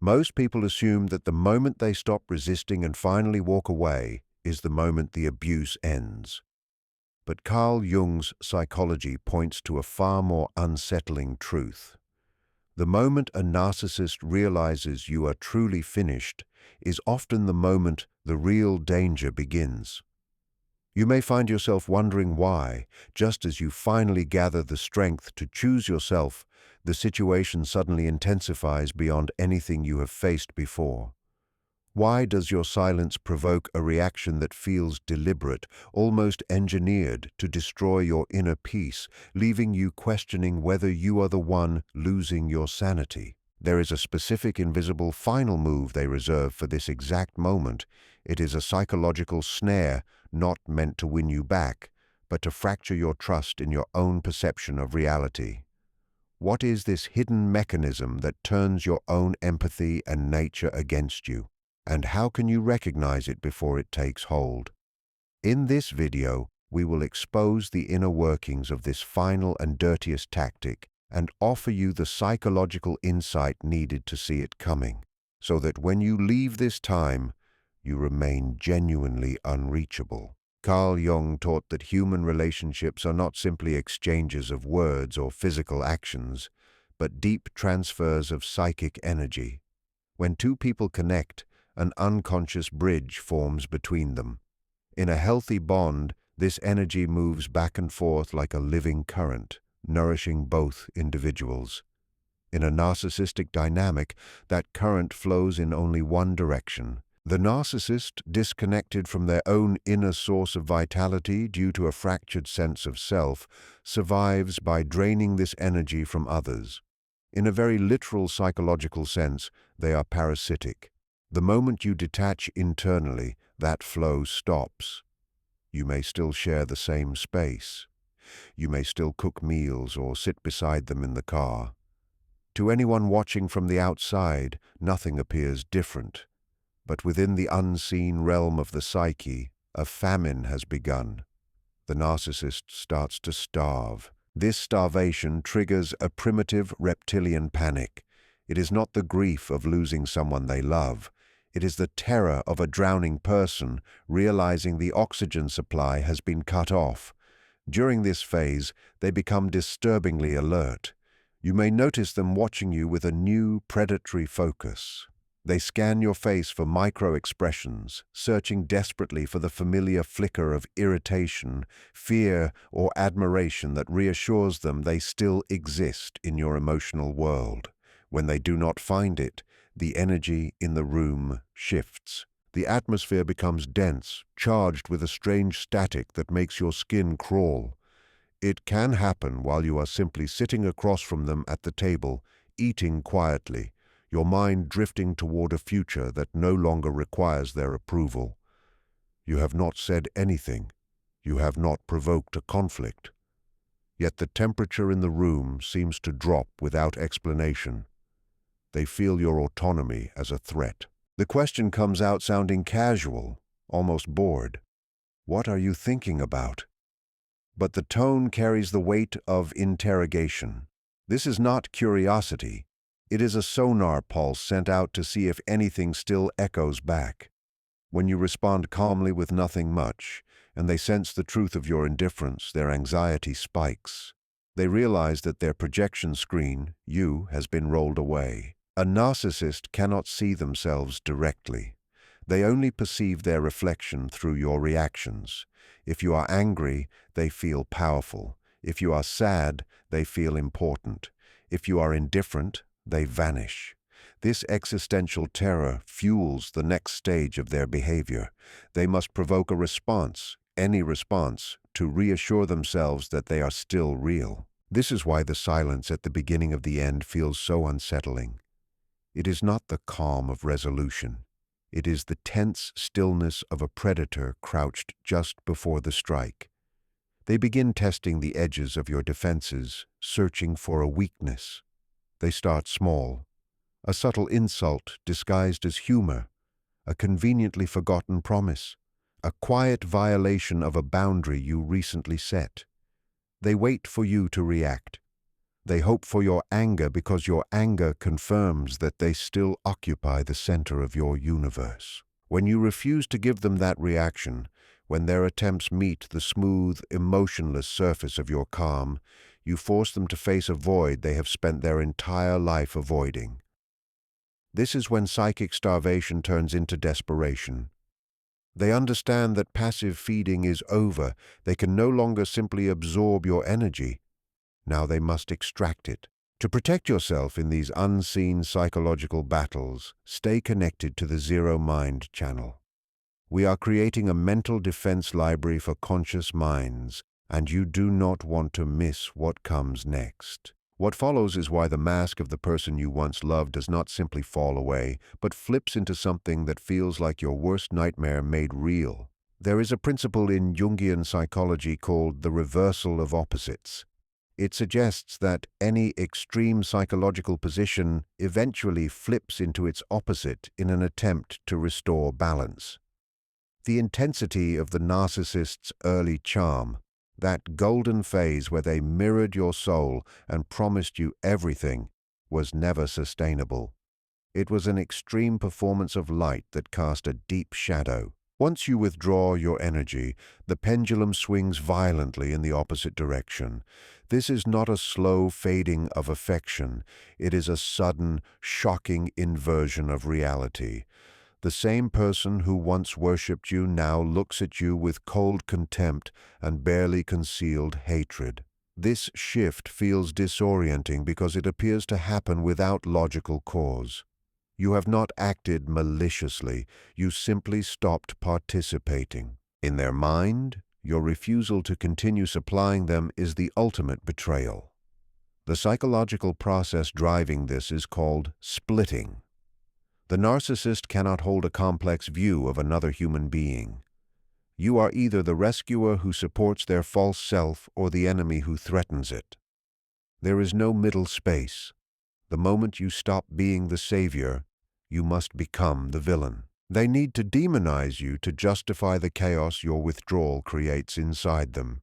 Most people assume that the moment they stop resisting and finally walk away is the moment the abuse ends. But Carl Jung's psychology points to a far more unsettling truth. The moment a narcissist realizes you are truly finished is often the moment the real danger begins. You may find yourself wondering why, just as you finally gather the strength to choose yourself, the situation suddenly intensifies beyond anything you have faced before. Why does your silence provoke a reaction that feels deliberate, almost engineered to destroy your inner peace, leaving you questioning whether you are the one losing your sanity? There is a specific invisible final move they reserve for this exact moment. It is a psychological snare not meant to win you back, but to fracture your trust in your own perception of reality. What is this hidden mechanism that turns your own empathy and nature against you? And how can you recognize it before it takes hold? In this video, we will expose the inner workings of this final and dirtiest tactic and offer you the psychological insight needed to see it coming, so that when you leave this time, you remain genuinely unreachable. Carl Jung taught that human relationships are not simply exchanges of words or physical actions, but deep transfers of psychic energy. When two people connect, an unconscious bridge forms between them. In a healthy bond, this energy moves back and forth like a living current, nourishing both individuals. In a narcissistic dynamic, that current flows in only one direction. The narcissist, disconnected from their own inner source of vitality due to a fractured sense of self, survives by draining this energy from others. In a very literal psychological sense, they are parasitic. The moment you detach internally, that flow stops. You may still share the same space. You may still cook meals or sit beside them in the car. To anyone watching from the outside, nothing appears different. But within the unseen realm of the psyche, a famine has begun. The narcissist starts to starve. This starvation triggers a primitive reptilian panic. It is not the grief of losing someone they love. It is the terror of a drowning person realizing the oxygen supply has been cut off. During this phase, they become disturbingly alert. You may notice them watching you with a new predatory focus. They scan your face for micro-expressions, searching desperately for the familiar flicker of irritation, fear, or admiration that reassures them they still exist in your emotional world. When they do not find it, the energy in the room shifts. The atmosphere becomes dense, charged with a strange static that makes your skin crawl. It can happen while you are simply sitting across from them at the table, eating quietly, your mind drifting toward a future that no longer requires their approval. You have not said anything. You have not provoked a conflict. Yet the temperature in the room seems to drop without explanation. They feel your autonomy as a threat. The question comes out sounding casual, almost bored. What are you thinking about? But the tone carries the weight of interrogation. This is not curiosity. It is a sonar pulse sent out to see if anything still echoes back. When you respond calmly with nothing much, and they sense the truth of your indifference, their anxiety spikes. They realize that their projection screen, you, has been rolled away. A narcissist cannot see themselves directly. They only perceive their reflection through your reactions. If you are angry, they feel powerful. If you are sad, they feel important. If you are indifferent, they vanish. This existential terror fuels the next stage of their behavior. They must provoke a response, any response, to reassure themselves that they are still real. This is why the silence at the beginning of the end feels so unsettling. It is not the calm of resolution. It is the tense stillness of a predator crouched just before the strike. They begin testing the edges of your defenses, searching for a weakness. They start small. A subtle insult disguised as humor, a conveniently forgotten promise, a quiet violation of a boundary you recently set. They wait for you to react. They hope for your anger because your anger confirms that they still occupy the center of your universe. When you refuse to give them that reaction, when their attempts meet the smooth, emotionless surface of your calm, you force them to face a void they have spent their entire life avoiding. This is when psychic starvation turns into desperation. They understand that passive feeding is over. They can no longer simply absorb your energy. Now they must extract it. To protect yourself in these unseen psychological battles, stay connected to the Zero Mind channel. We are creating a mental defense library for conscious minds, and you do not want to miss what comes next. What follows is why the mask of the person you once loved does not simply fall away, but flips into something that feels like your worst nightmare made real. There is a principle in Jungian psychology called the reversal of opposites. It suggests that any extreme psychological position eventually flips into its opposite in an attempt to restore balance. The intensity of the narcissist's early charm, that golden phase where they mirrored your soul and promised you everything, was never sustainable. It was an extreme performance of light that cast a deep shadow. Once you withdraw your energy, the pendulum swings violently in the opposite direction. This is not a slow fading of affection. It is a sudden, shocking inversion of reality. The same person who once worshipped you now looks at you with cold contempt and barely concealed hatred. This shift feels disorienting because it appears to happen without logical cause. You have not acted maliciously, you simply stopped participating. In their mind, your refusal to continue supplying them is the ultimate betrayal. The psychological process driving this is called splitting. The narcissist cannot hold a complex view of another human being. You are either the rescuer who supports their false self or the enemy who threatens it. There is no middle space. The moment you stop being the savior, you must become the villain. They need to demonize you to justify the chaos your withdrawal creates inside them.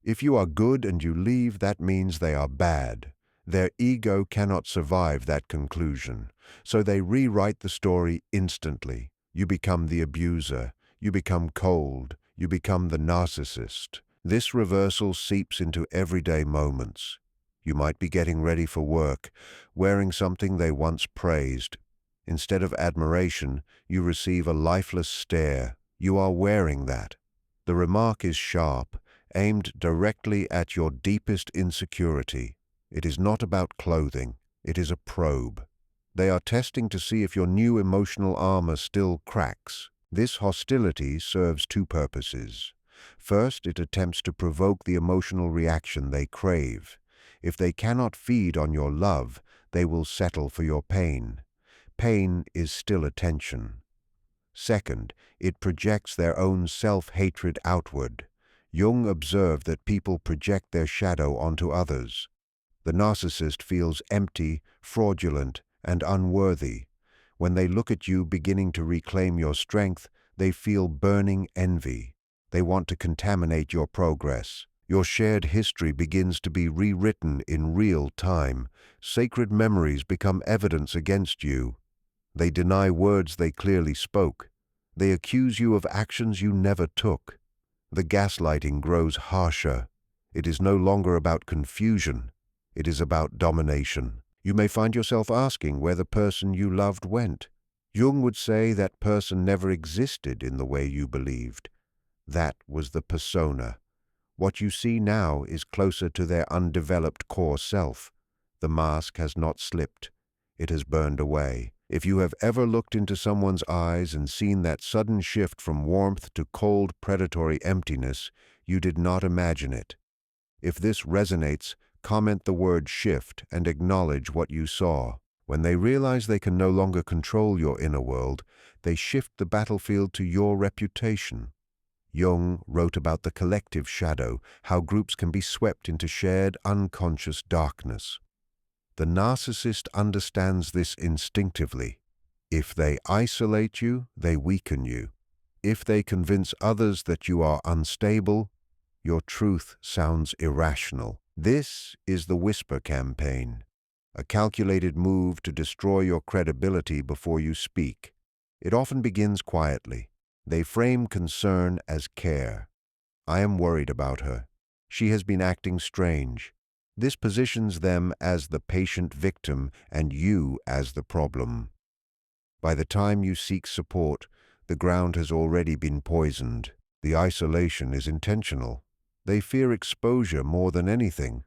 If you are good and you leave, that means they are bad. Their ego cannot survive that conclusion, so they rewrite the story instantly. You become the abuser, you become cold, you become the narcissist. This reversal seeps into everyday moments. You might be getting ready for work, wearing something they once praised. Instead of admiration, you receive a lifeless stare. You are wearing that. The remark is sharp, aimed directly at your deepest insecurity. It is not about clothing. It is a probe. They are testing to see if your new emotional armor still cracks. This hostility serves two purposes. First, it attempts to provoke the emotional reaction they crave. If they cannot feed on your love, they will settle for your pain. Pain is still attention. Second, it projects their own self-hatred outward. Jung observed that people project their shadow onto others. The narcissist feels empty, fraudulent, and unworthy. When they look at you beginning to reclaim your strength, they feel burning envy. They want to contaminate your progress. Your shared history begins to be rewritten in real time. Sacred memories become evidence against you. They deny words they clearly spoke. They accuse you of actions you never took. The gaslighting grows harsher. It is no longer about confusion. It is about domination. You may find yourself asking where the person you loved went. Jung would say that person never existed in the way you believed. That was the persona. What you see now is closer to their undeveloped core self. The mask has not slipped. It has burned away. If you have ever looked into someone's eyes and seen that sudden shift from warmth to cold, predatory emptiness, you did not imagine it. If this resonates, comment the word shift and acknowledge what you saw. When they realize they can no longer control your inner world, they shift the battlefield to your reputation. Jung wrote about the collective shadow, how groups can be swept into shared unconscious darkness. The narcissist understands this instinctively. If they isolate you, they weaken you. If they convince others that you are unstable, your truth sounds irrational. This is the whisper campaign, a calculated move to destroy your credibility before you speak. It often begins quietly. They frame concern as care. I am worried about her. She has been acting strange. This positions them as the patient victim and you as the problem. By the time you seek support, the ground has already been poisoned. The isolation is intentional. They fear exposure more than anything.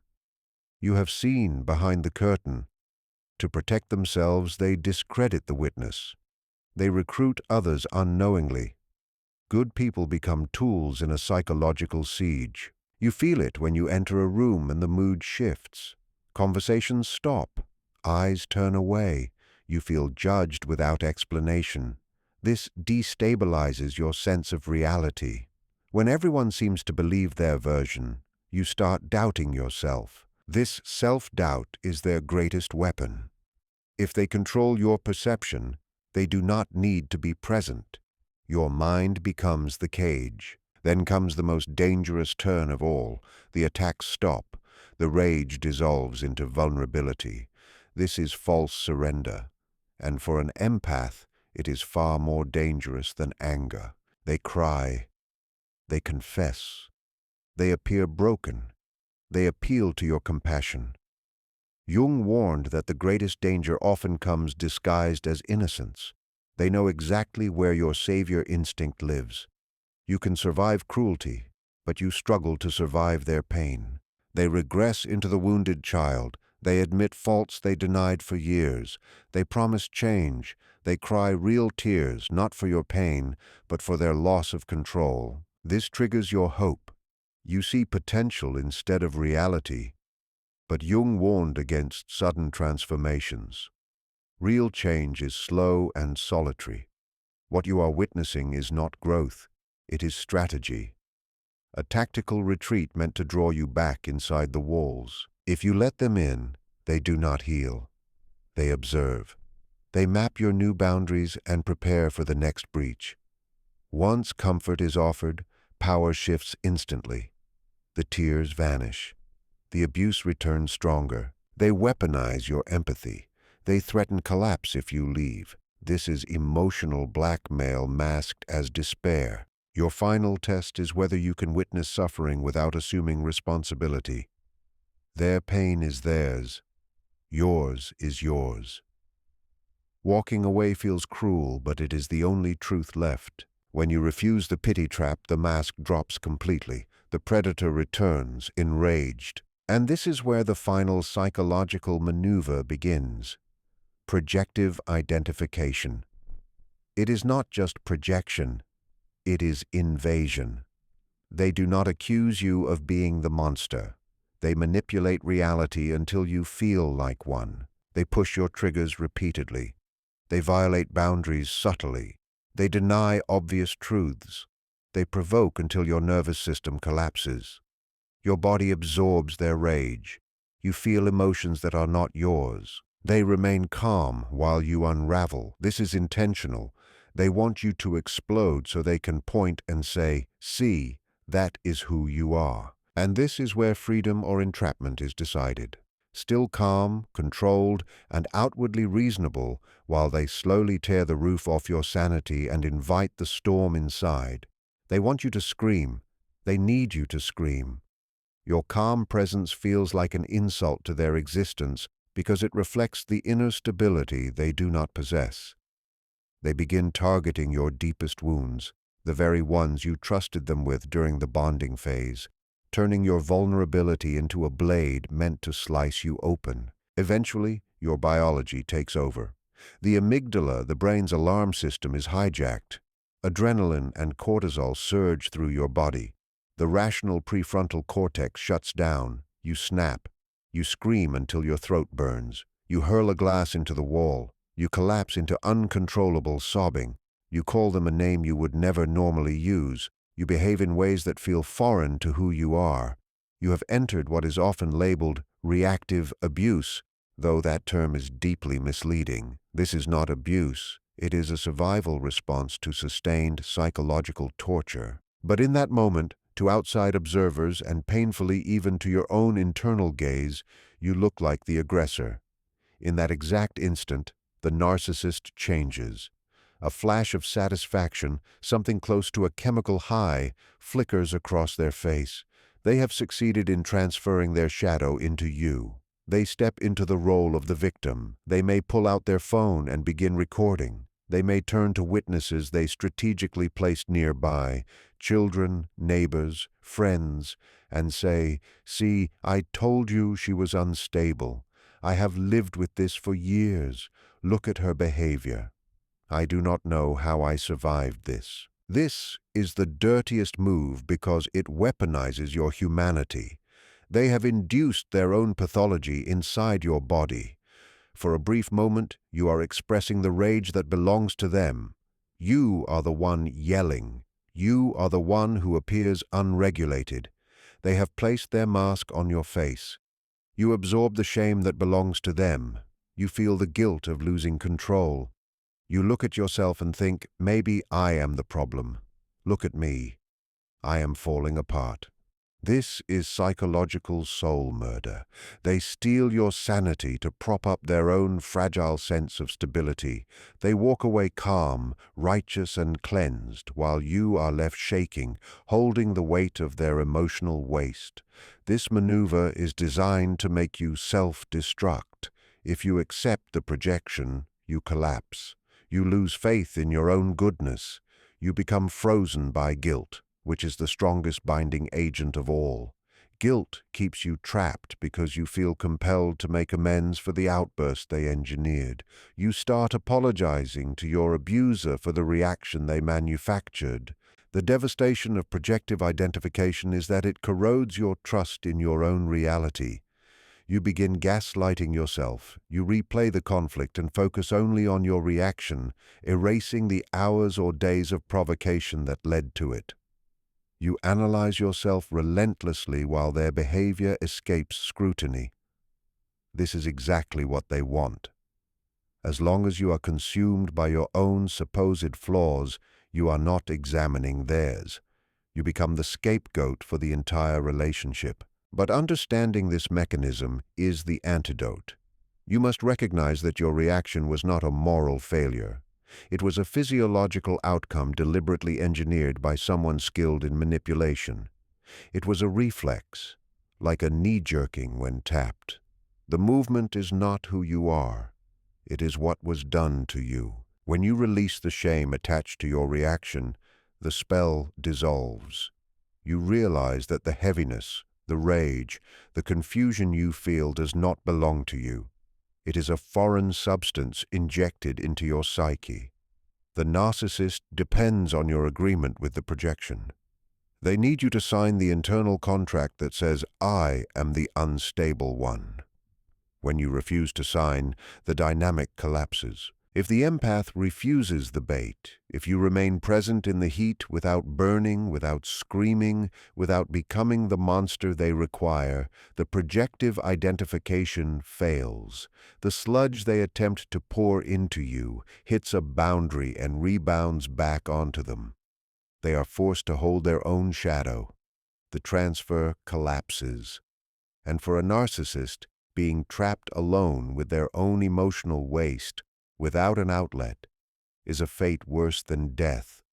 You have seen behind the curtain. To protect themselves, they discredit the witness. They recruit others unknowingly. Good people become tools in a psychological siege. You feel it when you enter a room and the mood shifts. Conversations stop. Eyes turn away. You feel judged without explanation. This destabilizes your sense of reality. When everyone seems to believe their version, you start doubting yourself. This self-doubt is their greatest weapon. If they control your perception, they do not need to be present. Your mind becomes the cage. Then comes the most dangerous turn of all. The attacks stop. The rage dissolves into vulnerability. This is false surrender. And for an empath, it is far more dangerous than anger. They cry. They confess. They appear broken. They appeal to your compassion. Jung warned that the greatest danger often comes disguised as innocence. They know exactly where your savior instinct lives. You can survive cruelty, but you struggle to survive their pain. They regress into the wounded child. They admit faults they denied for years. They promise change. They cry real tears, not for your pain, but for their loss of control. This triggers your hope. You see potential instead of reality. But Jung warned against sudden transformations. Real change is slow and solitary. What you are witnessing is not growth. It is strategy. A tactical retreat meant to draw you back inside the walls. If you let them in, they do not heal. They observe. They map your new boundaries and prepare for the next breach. Once comfort is offered, power shifts instantly. The tears vanish. The abuse returns stronger. They weaponize your empathy. They threaten collapse if you leave. This is emotional blackmail masked as despair. Your final test is whether you can witness suffering without assuming responsibility. Their pain is theirs. Yours is yours. Walking away feels cruel, but it is the only truth left. When you refuse the pity trap, the mask drops completely. The predator returns, enraged. And this is where the final psychological maneuver begins. Projective identification. It is not just projection. It is invasion. They do not accuse you of being the monster. They manipulate reality until you feel like one. They push your triggers repeatedly. They violate boundaries subtly. They deny obvious truths. They provoke until your nervous system collapses. Your body absorbs their rage. You feel emotions that are not yours. They remain calm while you unravel. This is intentional. They want you to explode so they can point and say, "See, that is who you are." And this is where freedom or entrapment is decided. Still calm, controlled, and outwardly reasonable, while they slowly tear the roof off your sanity and invite the storm inside. They want you to scream. They need you to scream. Your calm presence feels like an insult to their existence because it reflects the inner stability they do not possess. They begin targeting your deepest wounds, the very ones you trusted them with during the bonding phase, turning your vulnerability into a blade meant to slice you open. Eventually, your biology takes over. The amygdala, the brain's alarm system, is hijacked. Adrenaline and cortisol surge through your body. The rational prefrontal cortex shuts down. You snap. You scream until your throat burns. You hurl a glass into the wall. You collapse into uncontrollable sobbing. You call them a name you would never normally use. You behave in ways that feel foreign to who you are. You have entered what is often labeled reactive abuse, though that term is deeply misleading. This is not abuse. It is a survival response to sustained psychological torture. But in that moment, To outside observers, and painfully even to your own internal gaze, you look like the aggressor. In that exact instant, the narcissist changes. A flash of satisfaction, something close to a chemical high, flickers across their face. They have succeeded in transferring their shadow into you. They step into the role of the victim. They may pull out their phone and begin recording. They may turn to witnesses they strategically placed nearby, children, neighbors, friends, and say, "See, I told you she was unstable. I have lived with this for years. Look at her behavior. I do not know how I survived this." This is the dirtiest move because it weaponizes your humanity. They have induced their own pathology inside your body. For a brief moment, you are expressing the rage that belongs to them. You are the one yelling. You are the one who appears unregulated. They have placed their mask on your face. You absorb the shame that belongs to them. You feel the guilt of losing control. You look at yourself and think, maybe I am the problem. Look at me. I am falling apart. This is psychological soul murder. They steal your sanity to prop up their own fragile sense of stability. They walk away calm, righteous and cleansed, while you are left shaking, holding the weight of their emotional waste. This maneuver is designed to make you self-destruct. If you accept the projection, you collapse. You lose faith in your own goodness. You become frozen by guilt, which is the strongest binding agent of all. Guilt keeps you trapped because you feel compelled to make amends for the outburst they engineered. You start apologizing to your abuser for the reaction they manufactured. The devastation of projective identification is that it corrodes your trust in your own reality. You begin gaslighting yourself. You replay the conflict and focus only on your reaction, erasing the hours or days of provocation that led to it. You analyze yourself relentlessly while their behavior escapes scrutiny. This is exactly what they want. As long as you are consumed by your own supposed flaws, you are not examining theirs. You become the scapegoat for the entire relationship. But understanding this mechanism is the antidote. You must recognize that your reaction was not a moral failure. It was a physiological outcome deliberately engineered by someone skilled in manipulation. It was a reflex, like a knee-jerking when tapped. The movement is not who you are. It is what was done to you. When you release the shame attached to your reaction, the spell dissolves. You realize that the heaviness, the rage, the confusion you feel does not belong to you. It is a foreign substance injected into your psyche. The narcissist depends on your agreement with the projection. They need you to sign the internal contract that says, "I am the unstable one." When you refuse to sign, the dynamic collapses. If the empath refuses the bait, if you remain present in the heat without burning, without screaming, without becoming the monster they require, the projective identification fails. The sludge they attempt to pour into you hits a boundary and rebounds back onto them. They are forced to hold their own shadow. The transfer collapses. And for a narcissist, being trapped alone with their own emotional waste, without an outlet, is a fate worse than death.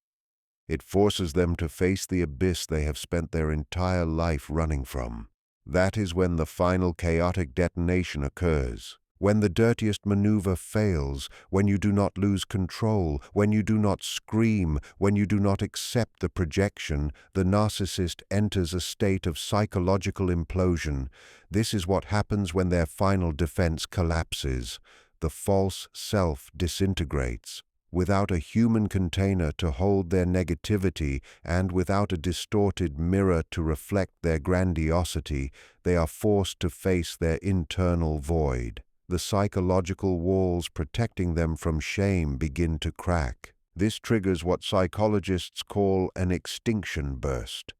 It forces them to face the abyss they have spent their entire life running from. That is when the final chaotic detonation occurs. When the dirtiest maneuver fails, when you do not lose control, when you do not scream, when you do not accept the projection, the narcissist enters a state of psychological implosion. This is what happens when their final defense collapses. The false self disintegrates. Without a human container to hold their negativity and without a distorted mirror to reflect their grandiosity, they are forced to face their internal void. The psychological walls protecting them from shame begin to crack. This triggers what psychologists call an extinction burst.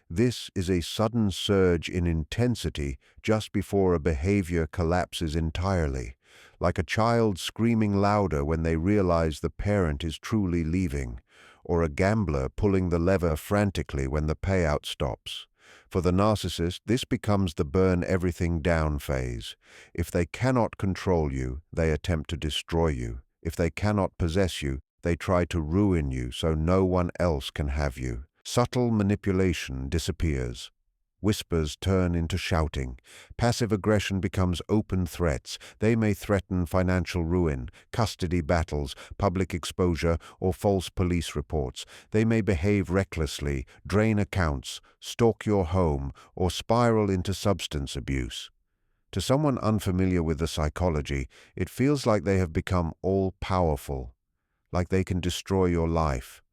This is a sudden surge in intensity just before a behavior collapses entirely, like a child screaming louder when they realize the parent is truly leaving, or a gambler pulling the lever frantically when the payout stops. For the narcissist, this becomes the burn everything down phase. If they cannot control you, they attempt to destroy you. If they cannot possess you, they try to ruin you so no one else can have you. Subtle manipulation disappears. Whispers turn into shouting. Passive aggression becomes open threats. They may threaten financial ruin, custody battles, public exposure, or false police reports. They may behave recklessly, drain accounts, stalk your home, or spiral into substance abuse. To someone unfamiliar with the psychology, it feels like they have become all-powerful, like they can destroy your life,